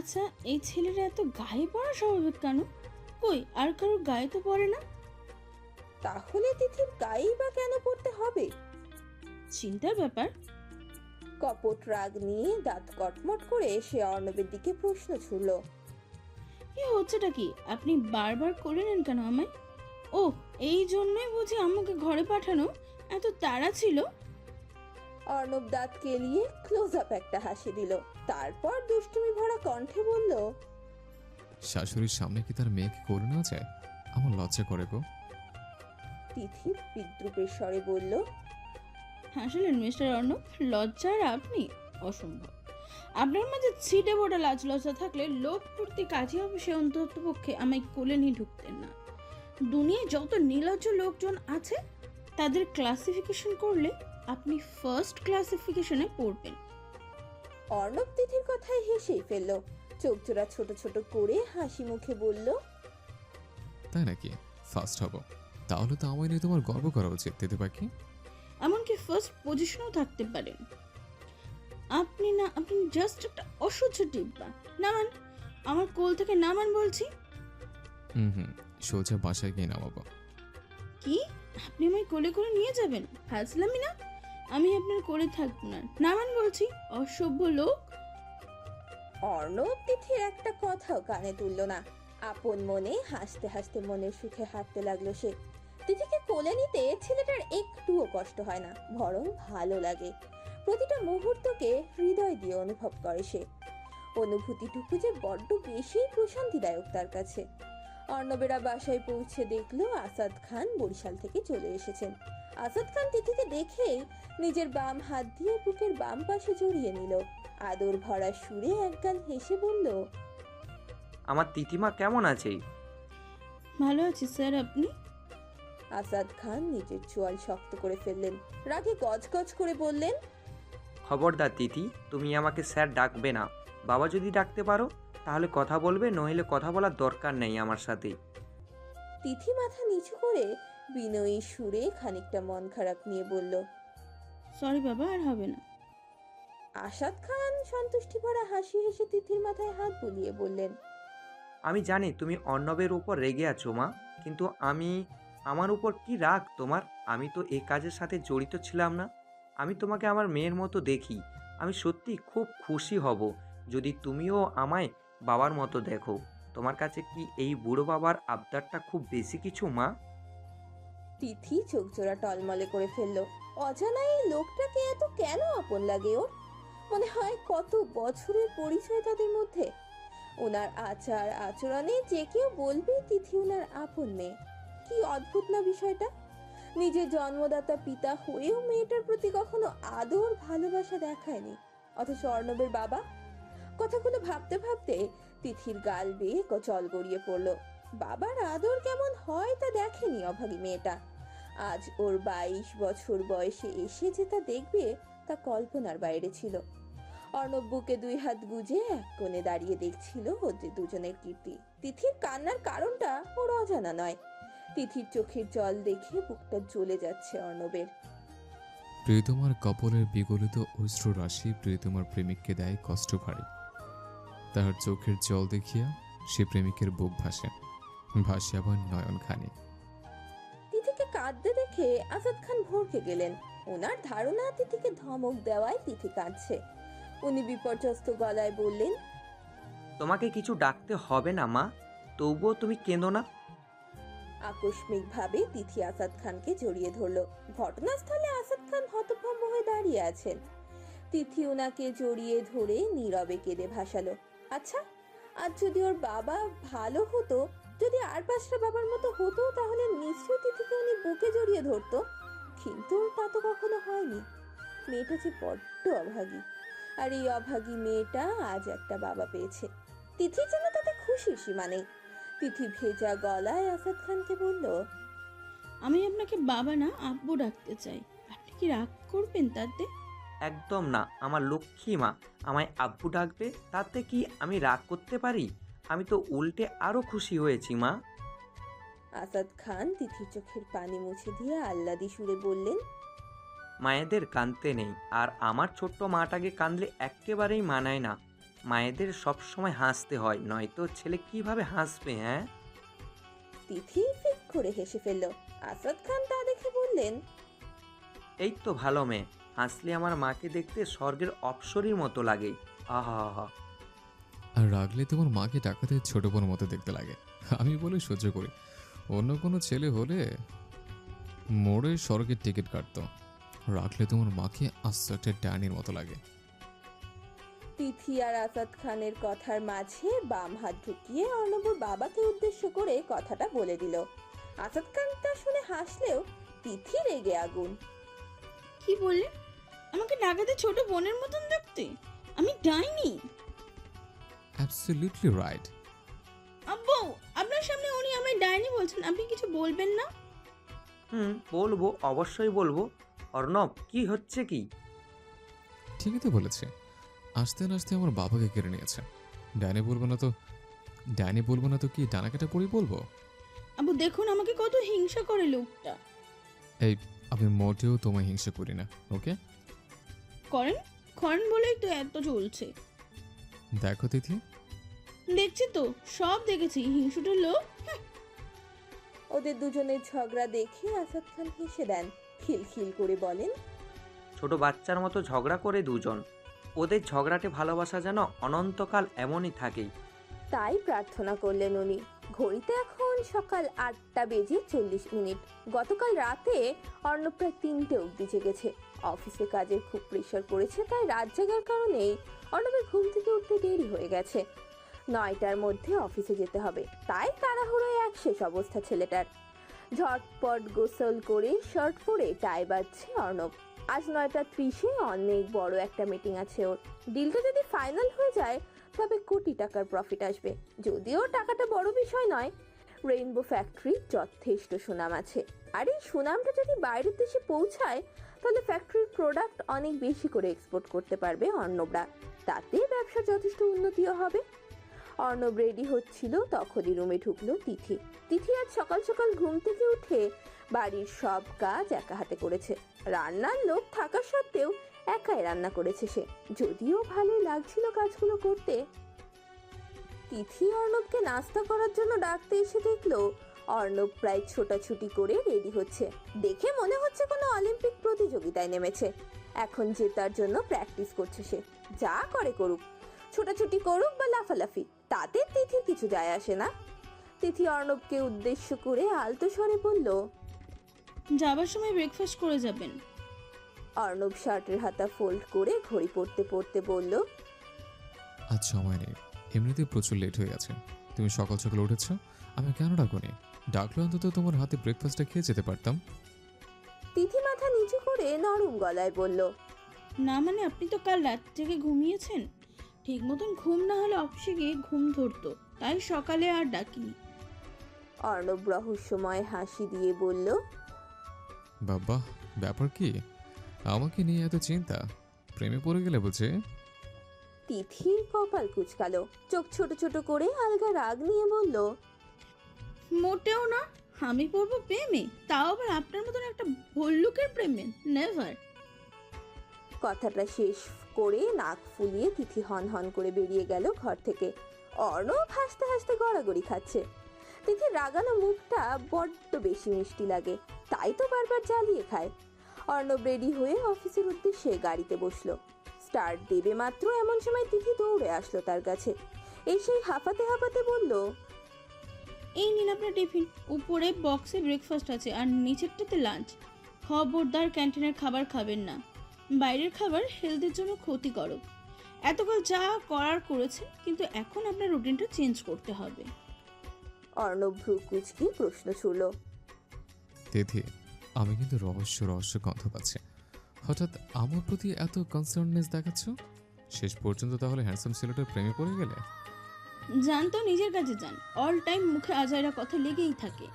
আচ্ছা, এই ছেলেরা এত গায়ে পড়া স্বাভাবিক কেন? কই আর কারোর গায়ে তো পড়ে না। তাহলে তিথির গায়েই বা কেন পড়তে হবে? চিন্তার ব্যাপার। কপট রাগ নিয়ে দাঁত কটমট করে সে অর্ণবের দিকে প্রশ্ন ছুড়ল। কি হচ্ছেটা কি? আপনি বারবার করে নেন কেন আমায়? ও, এই জন্যই বুঝি আমাকে ঘরে পাঠানো এত তাড়া ছিল। অর্ণব দাঁত কেলিয়ে ক্লোজ আপ একটা হাসি দিল, তারপর দুষ্টুমি ভরা কণ্ঠে বলল, শাশুড়ির সামনে কি তার মেয়েকে করে নেওয়া যায়? আমার লজ্জা করে গো। তিথি বিদ্রুপের স্বরে বলল, হাসলেন মিস্টার অর্ণব? লজ্জার আপনি? অসম্ভব। আপনার মাঝে ছিটে ফোটা লাজ লজ্জা থাকলে লোক ভর্তি কাজী অফিসে অন্তত পক্ষে আমায় কোলে নিয়ে ঢুকতেন না। দুনিয়ায় যত নির্লজ্জ লোকজন আছে তাদের ক্লাসিফিকেশন করলে আপনি ফার্স্ট ক্লাসিফিকেশনে পড়বেন। অর্ণব তিথির কথায় হেসেই ফেলল, চোখ জোড়া ছোট ছোট করে হাসি মুখে বলল, তাই নাকি? ফার্স্ট হব? তাহলে তো আমায় নিয়ে তোমার গর্ব করা উচিত দিদি পাখি। এমনকি ফার্স্ট পজিশনেও থাকতে পারেন। আপনি না, আপনি জাস্ট একটা অসহ্য টিপ্পা। নামান, আমার কোল থেকে নামান বলছি। হুম, সোজা বাসায় গিয়ে নামাবো। কি? আপনি আমায় কোলে করে নিয়ে যাবেন? ফাজলামি না? আমি আপনার কোলে থাকবো না। নামান বলছি, অসভ্য লোক। অর্ণব তিথির একটা কথাও কানে তুলল না। আপন মনে হাসতে হাসতে মনের সুখে হাঁটতে লাগলো সে। তিথিকে কোলে নিতে ছেলেটার একটুও কষ্ট হয় না, বরং ভালো লাগে। প্রতিটা মুহূর্তকে হৃদয় দিয়ে অনুভব করে সে। অনুভূতিটুকু যে বড্ড বেশি প্রশান্তিদায়ক তার কাছে। অর্ণবেরা বাসায় পৌঁছে দেখলো আসাদ খান বরিশাল থেকে চলে এসেছেন। আসাদ খান তিথিকে দেখেই নিজের বাম হাত দিয়ে বুকের বাম পাশে জড়িয়ে নিল। আদর ভরা সুরে একগাল হেসে বলল, আমার তিথিমা কেমন আছে? ভালো আছি স্যার, আপনি? আসাদ খান নিজের চোয়াল শক্ত করে ফেললেন, রাগে গজগজ করে বললেন, খবরদার তিথি, তুমি আমাকে স্যার ডাকবে না। বাবা যদি ডাকতে পারো তাহলে কথা বলবে, নইলে কথা বলার দরকার নেই আমার সাথে। তিথি মাথা নিচু করে বিনয়ী সুরে খানিকটা মন খারাপ নিয়ে বলল, সরি বাবা, আর হবে না। আসাদ খান সন্তুষ্টি ভরা হাসি হেসে তিথির মাথায় হাত বুলিয়ে বললেন, আমি জানি তুমি অর্ণবের উপর রেগে আছো মা, কিন্তু আমার উপর কি রাগ তোমার? আমি তো এই কাজের সাথে জড়িত ছিলাম না। আমি তোমাকে আমার মেয়ের মতো দেখি। আমি সত্যি খুব খুশি হব যদি তুমিও আমায় বাবার মতো দেখো। তোমার কাছে কি এই বুড়ো বাবার আবদারটা খুব বেশি কিছু মা? তিথি চোখ জোড়া টলমলে করে ফেললো। অজানাই এই লোকটাকে এত কেন আপন লাগে ওর? মনে হয় কত বছরের পরিচয় তাদের মধ্যে। ওনার আচার আচরণে যে কেউ বলবে তিথি ওনার আপন মেয়ে। কি অদ্ভুত না বিষয়টা! নিজের জন্মদাতা পিতা হয়েও মেয়েটার প্রতি কখনো আদর ভালোবাসা দেখায়নি, অথচ অর্ণবের বাবা। কথাগুলো ভাবতে ভাবতে তিথির গাল বেয়ে জল গড়িয়ে পড়লো। বাবার আদর কেমন হয় তা দেখেনি অভাগী মেয়েটা। আজ ওর 22 বছর বয়সে এসে যে তা দেখবে তা কল্পনার বাইরে ছিল। অর্ণব বুকে 2 হাত গুজে এক কোণে দাঁড়িয়ে দেখছিল ওদের দুজনের কীর্তি। তিথির কান্নার কারণটা ওর অজানা নয়। তিথির চোখের জল দেখে বুকটা জ্বলে যাচ্ছে অর্ণবের। প্রিয়তমার কপলের বিগলিত অশ্রু রাশি প্রিয়তমার প্রেমিককে দেয় কষ্ট ভারী। তাহার চোখের জল দেখিয়া সে প্রেমিকের বুক ভাসে আবার নয়ন খানি। তিথিকে কাঁদতে দেখে আসাদ খান ভড়কে গেলেন। ওনার ধারণা তিথিকে ধমক দেওয়ায় তিথি কাঁদছে। উনি বিপর্যস্ত গলায় বললেন, তোমাকে কিছু ডাকতে হবে না মা, তবুও তুমি কেঁদো না। আকস্মিক ভাবে তিথি আসাদ খানকে জড়িয়ে ধরলো। ঘটনাস্থলে আসাদ খান হতভম্ব হয়ে দাঁড়িয়ে আছেন। তিথি ওনাকে জড়িয়ে ধরে নীরবে কেঁদে ভাসালো। আচ্ছা, আজ যদি ওর বাবা ভালো হতো, যদি আর 5টা বাবার মতো হতো, তাহলে নিশ্চয়ই তিথিকে উনি বুকে জড়িয়ে ধরতো। কিন্তু তা তো কখনো হয়নি। মেয়েটা যে বড্ড অভাগী, আর এই অভাগী মেয়েটা আজ একটা বাবা পেয়েছে। তিথি যেন তাতে খুশির সীমা নেই। তিথি ভেজা গলায় আসাদ খানকে বলল, আমি আপনাকে বাবা না আব্বু ডাকতে চাই। আপনি কি রাগ করবেন তাতে? একদম না, আমার লক্ষ্মী মা আমায় আব্বু ডাকবে, তাতে কি আমি রাগ করতে পারি? আমি তো উল্টে আরো খুশি হয়েছি মা। আসাদ খান তিথির চোখের পানি মুছে দিয়ে আহ্লাদি সুরে বললেন, মায়েদের কাঁদতে নেই, আর আমার ছোট্ট মাটাকে কাঁদলে একেবারেই মানায় না। মায়েদের সব সময় হাসতে হয়, নয়তো ছেলে কিভাবে হাসবে? হ্যাঁ, তিথি ফিক করে হেসে ফেলল। আসাদ খান তা দেখে বললেন, এই তো ভালো মেয়ে। হাসলে আমার মাকে দেখতে স্বর্গের অপ্সরীর মতো লাগে। আহা হা। আর রাগলে তোমার মাকে ডাকাতে ছোট বোনের মতো দেখতে লাগে। আমি বলে সহ্য করি, অন্য কোনো ছেলে হলে মোড়ে সড়কের টিকিট কাটতো। রাখলে তোমার মাকে আস্ত একটা ডাইনির মতো লাগে। তিথি আর আসাদ খানের কথার মাঝে বাম হাত ঢুকিয়ে অর্ণবর বাবাকে উদ্দেশ্য করে কথাটা বলে দিল। আসাদ খান তা শুনে হাসলেও তিথি রেগে আগুন। কি বললেন? আমাকে ডাকাতে ছোট বোনের মতন দেখতে? আমি ডাইনি? Absolutely right. আব্বু, আপনার সামনে উনি আমায় ডাইনি বলছেন, আপনি কিছু বলবেন না? বলবো, অবশ্যই বলবো। অর্ণব, কি হচ্ছে কি? ঠিকই তো বলেছে, আসতে না আসতে আমার বাবাকে কেড়ে নিয়েছে। ডাইনি বলবো না তো, ডাইনি বলবো না তো কি ডানাকাটা পড়ি বলবো? আব্বু দেখুন আমাকে কত হিংসা করে লোকটা। এই, আমি মোটেও তোমায় হিংসা করি না, ওকে? করেন করেন বলেই তো এত চলছে। দেখো তিথি, দেখছি তো, সব দেখেছি, হিংসুটের লোক। ওদের দুজনের ঝগড়া দেখে আসাদ খান হেসে দেন, খিলখিল করে বলেন, ছোট বাচ্চার মতো ঝগড়া করে দুজন। ওদের ঝগড়াটে ভালোবাসা যেন অনন্তকাল এমনই থাকে। তাই প্রার্থনা করলেন উনি। ঘড়িতে এখন সকাল 8:40। গতকাল রাতে অর্ণব প্রায় 3টে অবধি জেগেছে। অফিসে কাজের খুব প্রেশার পড়েছে, তাই রাত জাগার কারণেই অর্ণবের ঘুম থেকে উঠতে দেরি হয়ে গেছে। 9টার মধ্যে অফিসে যেতে হবে, তাই তাড়াহুড়োয় এক শেষ অবস্থা ছেলেটার। ঝটপট গোসল করে শার্ট পরে টাই বাঁধছে অর্ণব। আজ 9:30-এ অনেক বড় একটা মিটিং আছে ওর। ডিলটা যদি ফাইনাল হয়ে যায় তবে কোটি টাকার প্রফিট আসবে। যদিও টাকাটা বড় বিষয় নয়, রেইনবো ফ্যাক্টরি যথেষ্ট সুনাম আছে, আর এই সুনামটা যদি বাইরের দেশে পৌঁছায় তাহলে ফ্যাক্টরির প্রোডাক্ট অনেক বেশি করে এক্সপোর্ট করতে পারবে অর্ণবরা। তাতে ব্যবসার যথেষ্ট উন্নতিও হবে। অর্ণব রেডি হচ্ছিল, তখনই রুমে ঢুকলো তিথি। তিথি আজ সকাল সকাল ঘুম থেকে উঠে বাড়ির সব কাজ একা হাতে করেছে। রান্নার লোক থাকা সত্ত্বেও একাই রান্না করেছে সে। যদিও ভালোই লাগছিল কাজগুলো করতে। তিথি অর্ণবকে নাস্তা করার জন্য ডাকতে এসে দেখলো অর্ণব প্রায় ছোটাছুটি করে রেডি হচ্ছে। দেখে মনে হচ্ছে কোনো অলিম্পিক প্রতিযোগিতায় নেমেছে। এখন জেতার জন্য প্র্যাকটিস করছে সে। যা করে করুক, ছোটাছুটি করুক বা লাফালাফি, তাতে তিথির কিছু যায় আসে না। তিথি অর্ণবকে উদ্দেশ্য করে আলতো স্বরে বলল, যাবার সময় ব্রেকফাস্ট করে যাবেন। অর্ণব শার্টের হাতা ফোল্ড করে ঘড়ি পড়তে পড়তে বলল, আজ সময় নেই, এমনিতেই প্রচুর লেট হয়ে গেছে। তুমি সকাল সকাল উঠেছ, আমি কেন ডাকুনি? ডাকলে অন্তত তোমার হাতে ব্রেকফাস্টটা খেয়ে যেতে পারতাম। তিথি মাথা নিচু করে নরম গলায় বলল, না মানে আপনি তো কাল রাত থেকে ঘুমিয়েছেন, ঠিক মতন ঘুম না হলে অফিসে গিয়ে ঘুম ধরতো, তাই সকালে আর ডাকিনি। অর্ণব রহস্যময় হাসি দিয়ে বলল, বাবা, ব্যাপার কি? আমাকে নিয়ে এত চিন্তা? প্রেমে পড়ে গেলে বুঝে? তিথির কপাল কুচকালো, চোখ ছোট ছোট করে আলগা রাগ নিয়ে বলল, মোটেও না, আমি পড়বো প্রেমে, তাও আবার আপনার মতন একটা ভল্লুকের প্রেমে? নেভার। কথাটা শেষ করে নাক ফুলিয়ে তিথি হন হন করে বেরিয়ে গেল ঘর থেকে। অর্ণব হাসতে হাসতে গড়াগড়ি খাচ্ছে। তিথির রাগানো মুখটা বড্ড বেশি মিষ্টি লাগে, তাই তো বারবার জ্বালিয়ে খায়। অর্ণব রেডি হয়ে অফিসের উদ্দেশ্যে গাড়িতে বসলো। স্টার্ট দেবে মাত্র এমন সময় তিথি দৌড়ে আসলো তার কাছে। এসেই হাঁপাতে হাঁপাতে বলল, এই নিন আপনার টিফিন, উপরে বক্সে ব্রেকফাস্ট আছে আর নিচেরটাতে লাঞ্চ। খবরদার ক্যান্টিনের খাবার খাবেন না, বাইরের খাবার হেলথের জন্য ক্ষতিকারক। এতকাল যা করার করেছেন, কিন্তু এখন আপনার রুটিনটা চেঞ্জ করতে হবে। অর্ণব ভ্রু কুচকি প্রশ্ন ছুড়ল, তিথি, আমি কিন্তু রহস্য রহস্য গন্ধ পাচ্ছি। হঠাৎ আমার প্রতি এত কনসার্ননেস দেখাচ্ছ? শেষ পর্যন্ত তাহলে হ্যান্ডসাম ছেলেটার প্রেমে পড়ে গেলে? যান তো নিজের কাছে যান, অল টাইম মুখে আজাইরা কথা লেগেই থাকে।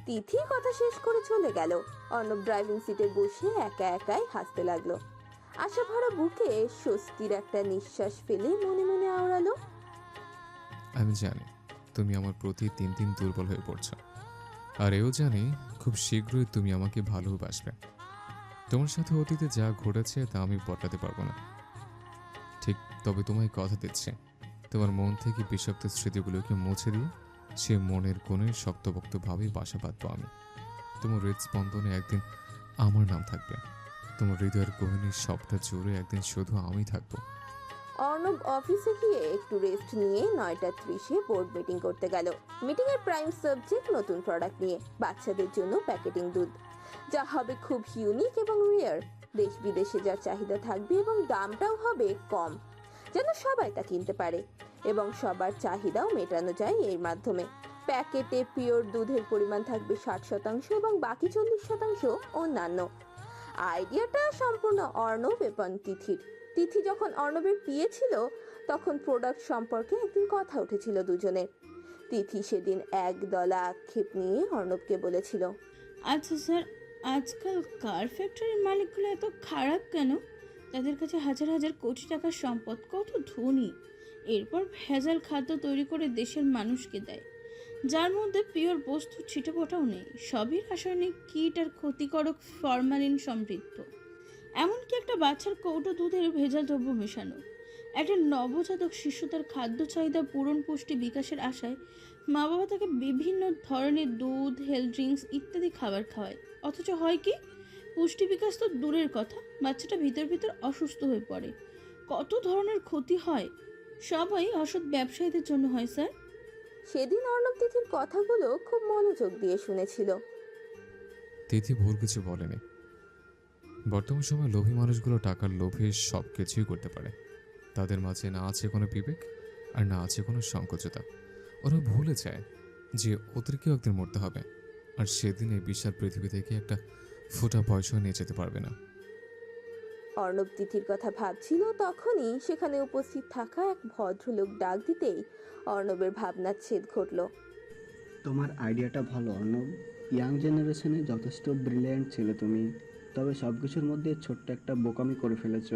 তিথি কথা শেষ করে চলে গেল। অর্ণব ড্রাইভিং সিটে বসে একা একাই হাসতে লাগলো। আশা ভরা বুকে স্বস্তির একটা নিঃশ্বাস ফেলে মনে মনে আওড়ালো, আমি জানি তুমি আমার প্রতি দিন দিন দুর্বল হয়ে পড়ছ, আর এও জানি খুব শীঘ্রই তুমি আমাকে ভালোবাসবে। তোমার সাথে অতীতে যা ঘটেছে তা আমি বদলাতে পারবো না, ঠিক তবে তোমায় কথা দিচ্ছে, তোমার মন থেকে বিষাক্ত স্মৃতিগুলোকে মুছে দিয়ে সে মনের কোণে শক্তপোক্তভাবে বাসা বাঁধবো আমি। তোমার হৃদস্পন্দনে একদিন আমার নাম থাকবে, তোমার হৃদয়ের গহীনের সবটা জুড়ে একদিন শুধু আমি থাকবো। অর্ণব অফিসে গিয়ে একটু রেস্ট নিয়ে 9:30 বোর্ড মিটিং করতে গেল। মিটিং এর প্রাইম সাবজেক্ট নতুন প্রোডাক্ট নিয়ে, বাচ্চাদের জন্য প্যাকেটিং দুধ, যা হবে খুব ইউনিক এবং রিয়ার। দেশ বিদেশে যার চাহিদা থাকবে এবং দামটাও হবে কম, যেন সবাই তা কিনতে পারে এবং সবার চাহিদাও মেটানো যায় এর মাধ্যমে। প্যাকেটে পিওর দুধের পরিমাণ থাকবে 60% এবং বাকি 40% অন্যান্য। আইডিয়াটা সম্পূর্ণ অর্ণব এবং তিথির। তিথি যখন অর্ণবের পিয়ে ছিল তখন প্রোডাক্ট সম্পর্কে একদিন কথা উঠেছিল দুজনের। তিথি সেদিন একদলা আক্ষেপ নিয়ে অর্ণবকে বলেছিল, আচ্ছা স্যার, আজকাল কার ফ্যাক্টরির মালিকগুলো এত খারাপ কেন? তাদের কাছে হাজার হাজার কোটি টাকার সম্পদ, কত ধনী, এরপর ভেজাল খাদ্য তৈরি করে দেশের মানুষকে দেয়, যার মধ্যে পিওর বস্তু ছিটেফোঁটাও নেই, সবই রাসায়নিক কীট আর ক্ষতিকারক ফরমালিন সমৃদ্ধ। এমনকি একটা বাচ্চার কৌটো দুধের ভেজাল দ্রব্য মেশানো। একটা নবজাতক শিশু তার খাদ্য চাহিদা পূরণ, পুষ্টি বিকাশের আশায় মা বাবা তাকে বিভিন্ন ধরনের দুধ, হেলথ ড্রিঙ্কস ইত্যাদি খাবার খাওয়ায়, অথচ হয় কি, পুষ্টি বিকাশ তো দূরের কথা, বাচ্চাটা ভিতর ভিতর অসুস্থ হয়ে পড়ে, কত ধরনের ক্ষতি হয়। সবাই অসৎ ব্যবসায়ীদের জন্য হয় স্যার। সেদিন অর্ণব তিথির কথাগুলো খুব মনোযোগ দিয়ে শুনেছিল। তিথি ভুল কিছু বলেনি। বর্তমান সময়ে লোভী মানুষগুলো টাকার লোভে সব কিছুই করতে পারে। তাদের মাঝে না আছে কোনো বিবেক আর না আছে কোনো সংকোচতা। ওরা ভুলে যায় যে ওদেরকেও একদিন মরতে হবে, আর সেদিন এই বিশাল পৃথিবী থেকে একটা ফোঁটা পয়সা নিয়ে যেতে পারবে না। অর্ণব তিথির কথা ভাবছিল, তখনই সেখানে উপস্থিত থাকা এক ভদ্রলোক ডাক দিতেই অর্ণবের ভাবনার ছেদ ঘটল। তোমার আইডিয়াটা ভালো অর্ণব, ইয়াং জেনারেশনে যথেষ্ট ব্রিলিয়ান্ট ছিলে তুমি, তবে সব কিছুর মধ্যে ছোট্ট একটা বোকামি করে ফেলেছ।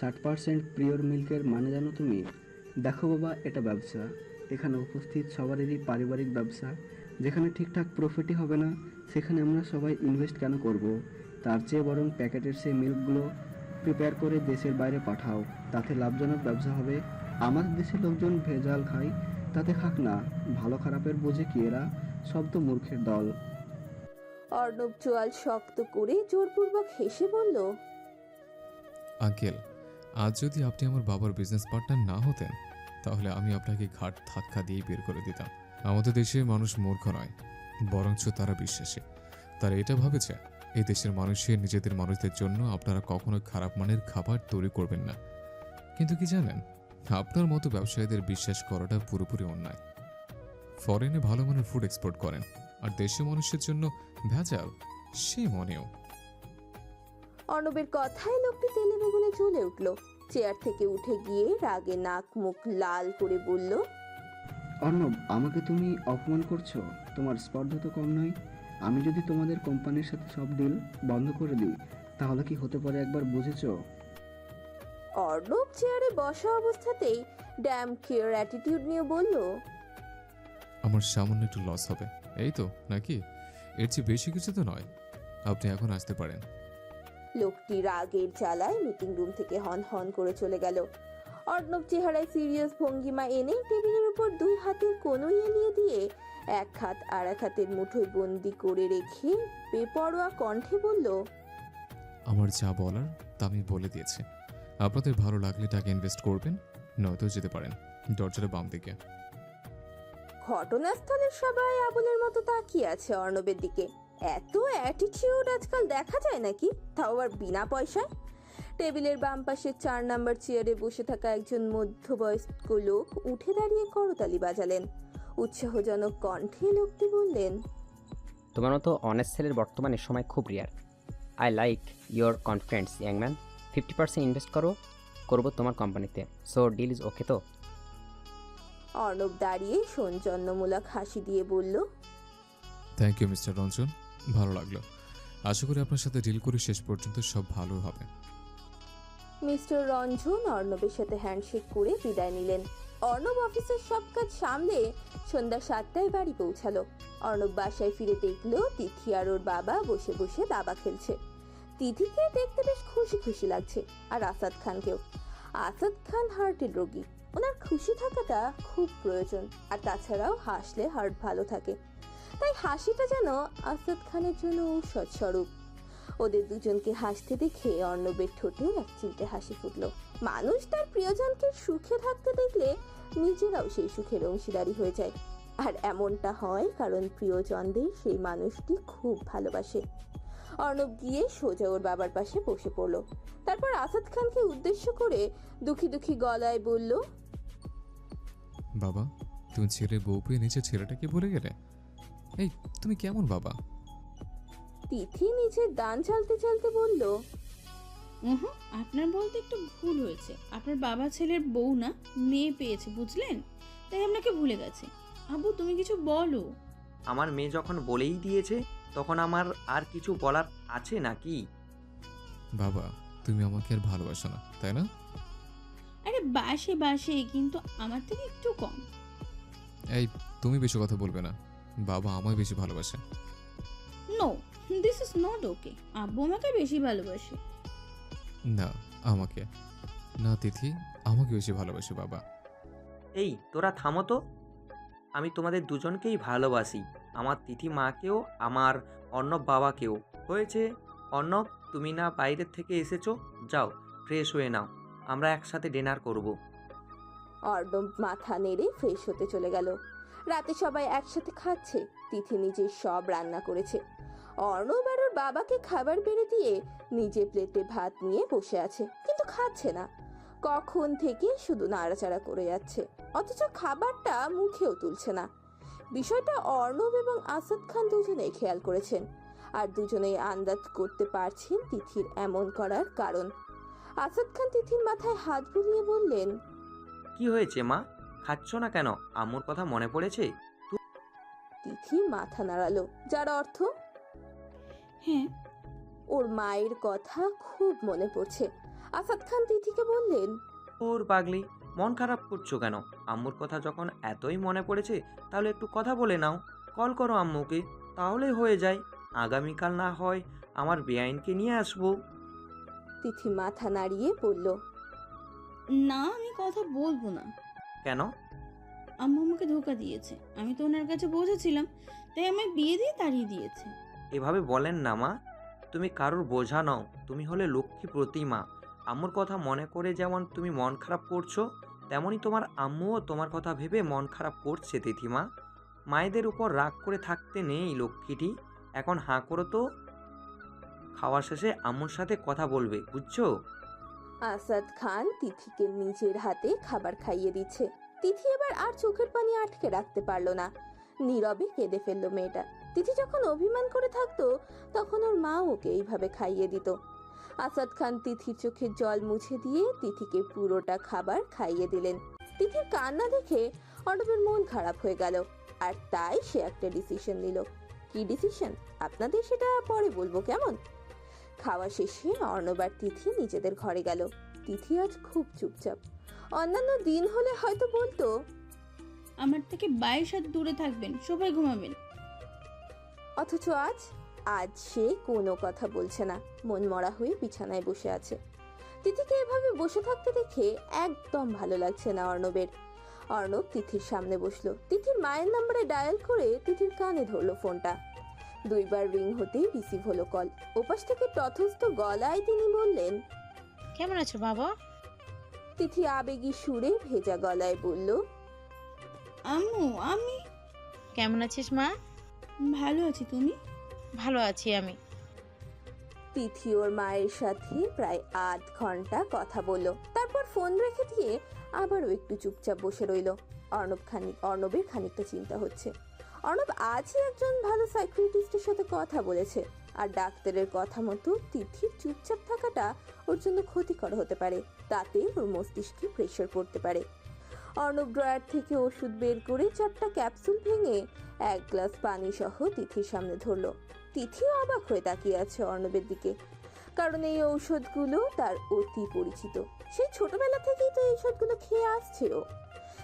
60% পিওর মিল্কের মানে জানো তুমি? দেখো বাবা, এটা ব্যবসা, এখানে উপস্থিত সবারই পারিবারিক ব্যবসা। যেখানে ঠিকঠাক প্রফিটই হবে না সেখানে আমরা সবাই ইনভেস্ট কেন করব? তার চেয়ে বরং প্যাকেটের সেই মিল্কগুলো প্রিপেয়ার করে দেশের বাইরে পাঠাও, তাতে লাভজনক ব্যবসা হবে। আমাদের দেশের লোকজন ভেজাল খায়, তাতে খাক না, ভালো খারাপের বোঝে কি এরা? সব তো মূর্খের দল। অর্ণব চোয়াল শক্ত করে জোরপূর্বক হেসে বলল, আঙ্কেল, আজ যদি আপনি আমার বাবার বিজনেস পার্টনার না হতেন তাহলে আমি আপনাকে ঘাট ধাক্কা দিয়ে বের করে দিতাম। আমাদের দেশে মানুষ মূর্খ নয়, বরঞ্চ তারা বিশ্বাসী। তারা এটা ভাবেছে এই দেশের মানুষের নিজেদের মানুষদের জন্য আপনারা কখনোই খারাপ মানের খাবার তৈরি করবেন না। কিন্তু কি জানেন, আপনার মতো ব্যবসায়ীদের বিশ্বাস করাটা পুরোপুরি অন্যায়। ফরেনে ভালো মানের ফুড এক্সপোর্ট করেন আর দেশের মানুষের জন্য ভেজাল, সে মনেও। অর্ণবের কথায় লোকটি তেলে বেগুনে জ্বলে উঠল। চেয়ার থেকে উঠে গিয়ে রাগে নাক মুখ লাল করে বলল, অর্ণব, আমাকে তুমি অপমান করছো? তোমার স্পর্ধা তো কম নয়। আমি যদি তোমাদের কোম্পানির সাথে সব ডিল বন্ধ করে দিই তাহলে কি হতে পারে একবার বুঝেছো? অর্ণব চেয়ারে বসা অবস্থাতেই ড্যাম কেয়ার অ্যাটিটিউড নিয়ে বলল, আমার সামান্য একটু লস হবে, এই তো নাকি? এর চেয়ে বেশি কিছু তো নয়। আপনি এখন আসতে পারেন। লোকটি রাগের জ্বালায় মিটিং রুম থেকে হন হন করে চলে গেল। অর্ণব চেহারায় সিরিয়াস ভঙ্গিমা এনে টেবিলের উপর দুই হাতের কোণই এলিয়ে দিয়ে এক হাত আর এক হাতের মুঠোয় বন্দি করে রেখে বেপরোয়া কণ্ঠে বলল, আমার যা বলার তা আমি বলে দিয়েছি। আপনাদের ভালো লাগলে টাকা ইনভেস্ট করবেন, নয়তো যেতে পারেন। দরজাটা বাম দিকে। ঘটনাস্থলের সবাই আবুলের মতো তাকিয়ে আছে অর্ণবের দিকে। এত অ্যাটিটিউড আজকাল দেখা যায় নাকি, তাও আবার বিনা পয়সায়। টেবিলের বাম পাশে 4 নাম্বার চেয়ারে বসে থাকা একজন মধ্যবয়স্ক লোক উঠে দাঁড়িয়ে করতালি বাজালেন। উৎসাহজনক কণ্ঠে লোকটি বললেন, তোমার মতো অনেস্ট ছেলের বর্তমানে সময় খুব rare. I like your confidence young man. 50% invest করবো তোমার কোম্পানিতে। সো ডিল ইজ ওকে তো? অর্ণব দাঁড়িয়ে সৌজন্যমূলক হাসি দিয়ে বলল, থ্যাংক ইউ মিস্টার রঞ্জন, ভালো লাগলো। আশা করি আপনার সাথে ডিল করে শেষ পর্যন্ত সব ভালো হবে। মিস্টার রঞ্জন অর্ণবের সাথে হ্যান্ডশেক করে বিদায় নিলেন। অর্ণব অফিসের সব কাজ সামলে সন্ধ্যা 7টায় বাড়ি পৌঁছালো। অর্ণব বাসায় ফিরে দেখলো তিথি আর ওর বাবা বসে বসে দাবা খেলছে। তিথিকে দেখতে বেশ খুশি খুশি লাগছে, আর আসাদ খানকেও। আসাদ খান হার্টের রোগী, ওনার খুশি থাকাটা খুব প্রয়োজন। আর তাছাড়াও হাসলে হার্ট ভালো থাকে, তাই হাসিটা যেন আসাদ খানের জন্য ঔষধ স্বরূপ। ওদের দুজনকে হাসতে দেখে অর্ণবের ঠোঁটে এক চিলতে হাসি ফুটলো। মানুষ তার প্রিয়জনকে সুখে থাকতে দেখলে নিজেরাও সেই সুখের অংশীদারি হয়ে যায়। আর এমনটা হয় কারণ প্রিয়জনদের সেই মানুষটি খুব ভালোবাসে। অর্ণব গিয়ে সোজা ওর বাবার পাশে বসে পড়লো। তারপর আসাদ খানকে উদ্দেশ্য করে দুঃখী দুঃখী গলায় বলল, বাবা, তুমি ছেলে বউ পেয়ে নিজের ছেলেটাকে ভুলে গেলে? এই, তুমি কেমন বাবা? তিথি নিজের দান চালতে চালতে বলল, আপনার বলতে একটু ভুল হয়েছে। আপনার বাবা ছেলের বউ না, মেয়ে পেয়েছে, বুঝলেন? তাই আপনাকে ভুলে গেছে। আব্বু, তুমি কিছু বলো। আমার মেয়ে যখন বলেই দিয়েছে তখন আমার আর কিছু বলার আছে নাকি? বাবা, তুমি আমাকে আর ভালোবাসো না, তাই না? আরে বাসে বাসে, কিন্তু আমার থেকে একটু কম। এই, তুমি বেশি কথা বলবে না। বাবা আমায় বেশি ভালোবাসে। No, this is not okay. আব্বু আমাকে বেশি ভালোবাসে। না, আমাকে না, তিথি আমাকে বেশি ভালোবাসে বাবা। এই তোরা থামো তো। আমি তোমাদের দুজনকেই ভালোবাসি, আমার তিথি মাকেও, আমার অর্ণব বাবাকেও। হয়েছে অর্ণব, তুমি না বাইরের থেকে এসেছো, যাও ফ্রেশ হয়ে নাও, আমরা একসাথে ডিনার করব। অর্ণব মাথা নেড়ে ফ্রেশ হতে চলে গেল। রাতে সবাই একসাথে খাচ্ছে। তিথি নিজে সব রান্না করেছে। অর্ণব আর ওর বাবাকে খাবার বেড়ে দিয়ে নিজে প্লেটে ভাত নিয়ে বসে আছে, কিন্তু খাচ্ছে না। কখন থেকে শুধু নাড়াচাড়া করে যাচ্ছে, অথচ খাবারটা মুখেও তুলছে না। বিষয়টা অর্ণব এবং আসাদ খান দুজনেই খেয়াল করেছেন, আর দুজনেই আন্দাজ করতে পারছেন তিথির এমন করার কারণ। আসাদ খান তিথির মাথায় হাত বুলিয়ে বললেন, কি হয়েছে মা, খাচ্ছ না কেন? আম্মুর কথা মনে পড়েছে? তিথি মাথা নাড়ালো, যার অর্থ হ্যাঁ। ওর মায়ের কথা খুব মনে পড়ছে। আসাদ খান তিথিকে বললেন, ওর পাগলি, মন খারাপ করছো কেন? আম্মুর কথা যখন এতই মনে পড়েছে তাহলে একটু কথা বলে নাও, কল করো আম্মুকে, তাহলে হয়ে যায়। আগামীকাল না হয় আমার বেআইনকে নিয়ে আসবো। তিথি মাথা নাড়িয়ে বলল, না, আমি কথা বলবো না। কেন? আম্মু আমাকে ধোকা দিয়েছে। আমি তো ওনার কাছে বসেছিলাম, তাই আমায় বিয়ে দিয়ে তাড়িয়ে দিয়েছে। এভাবে বলেন না মা, তুমি কারোর বোঝা নও, তুমি হলে লক্ষ্মী প্রতিমা। আম্মুর কথা মনে করে যেমন তুমি মন খারাপ করছো, তেমনই তোমার আম্মুও তোমার কথা ভেবে মন খারাপ করছে তিথিমা। মায়েদের উপর রাগ করে থাকতে নেই লক্ষ্মীটি। এখন হাঁ করো তো, খাওয়া শেষে আম্মুর সাথে কথা বলবে, বুঝছো? আসাদ খান তিথিকে নিজের হাতে খাবার খাইয়ে দিচ্ছে। তিথি এবার আর চোখের পানি আটকে রাখতে পারলো না, নীরবে কেঁদে ফেললো মেয়েটা। তিথি যখন অভিমান করে থাকতো তখন ওর মা ওকে এইভাবে খাইয়ে দিত। আসাদ খান তিথির চোখের জল মুছে দিয়ে তিথিকে পুরোটা খাবার খাইয়ে দিলেন। তিথির কান্না দেখে অর্ণবের মন খারাপ হয়ে গেল, আর তাই সে একটা ডিসিশন নিল। কি ডিসিশন আপনাদের সেটা পরে বলবো, কেমন? খাওয়া শেষে অর্ণব আর তিথি নিজেদের ঘরে গেল। তিথি আজ খুব চুপচাপ। অন্যান্য দিন হলে হয়তো বলতো, আমার থেকে 22 হাত দূরে থাকবেন, সবাই ঘুমাবেন। অথচ আজ সে কোনো কথা বলছে না, মন মরা হয়ে বিছানায় বসে আছে। তিথিকে এভাবে বসে থাকতে দেখে একদম ভালো লাগছে না অর্ণবের। অর্ণব তিথির সামনে বসলো। তিথির মায়ের নম্বরে ডায়াল করে তিথির কানে ধরলো ফোনটা। 2 বার রিং হতেই রিসিভ হলো কল। ওপাশ থেকে তথস্থ গলায় তিনি বললেন, কেমন আছো বাবা? তিথি আবেগী সুরে ভেজা গলায় বলল, আম্মু, আমি কেমন আছিস মা? ভালো আছি, তুমি? ভালো আছি আমি। তিথি ওর মায়ের সাথে প্রায় 8 ঘন্টা কথা বলল, তারপর ফোন রেখে দিয়ে আবারও একটু চুপচাপ বসে রইল। অর্ণবের খানিকটা চিন্তা হচ্ছে। অর্ণব আজই একজন ভালো সাইকিয়াট্রিস্টের সাথে কথা বলেছে, আর ডাক্তারের কথা মতো তিথির চুপচাপ থাকাটা ওর জন্য ক্ষতিকর হতে পারে, তাতে ওর মস্তিষ্কে প্রেশার পড়তে পারে। অর্ণব ড্রয়ার থেকে ওষুধ বের করে 4টা ক্যাপসুল ভেঙে 1 গ্লাস পানি সহ তিথির সামনে ধরলো। তিথি অবাক হয়ে তাকিয়ে আছে অর্ণবের দিকে, কারণ এই ঔষধগুলো তার অতি পরিচিত। সেই ছোটবেলা থেকেই তো এই ঔষধগুলো খেয়ে আসছে ও।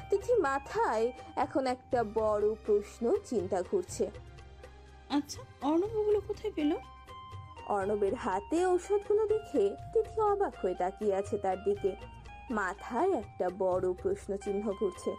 তিথির মাথায় এখন একটা বড় প্রশ্ন চিন্তা ঘুরছে। আচ্ছা, অর্ণব ওগুলো কোথায় পেল? অর্ণবের হাতে ঔষধগুলো দেখে তিথি অবাক হয়ে তাকিয়ে আছে তার দিকে। মাথায় একটা বড় প্রশ্নচিহ্ন ঘুরছে।